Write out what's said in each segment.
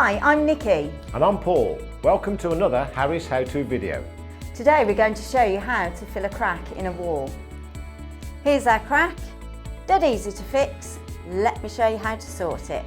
Hi, I'm Nikki. And I'm Paul. Welcome to another Harry's How-To video. Today we're going to show you how to fill a crack in a wall. Here's our crack, dead easy to fix. Let me show you how to sort it.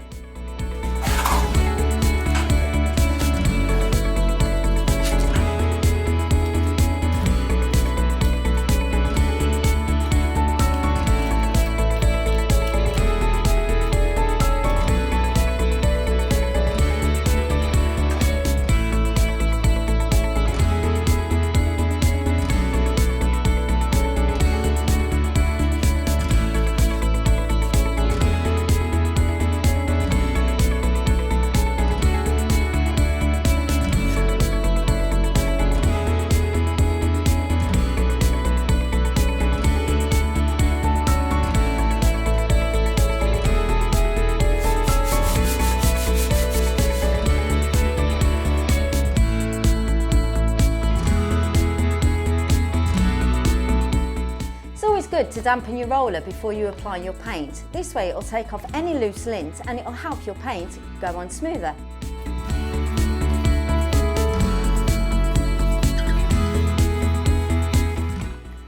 It's good to dampen your roller before you apply your paint. This way it'll take off any loose lint and it'll help your paint go on smoother.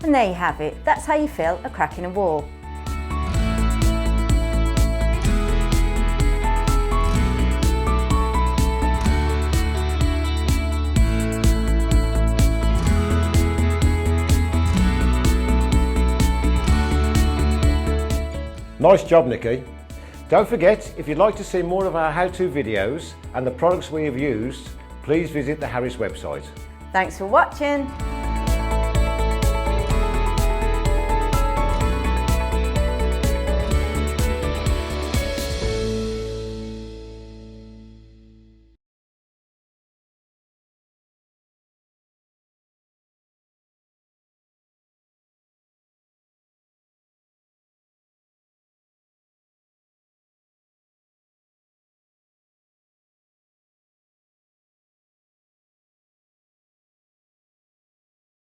And there you have it. That's how you fill a crack in a wall. Nice job, Nikki. Don't forget, if you'd like to see more of our how-to videos and the products we have used, please visit the Harry's website. Thanks for watching.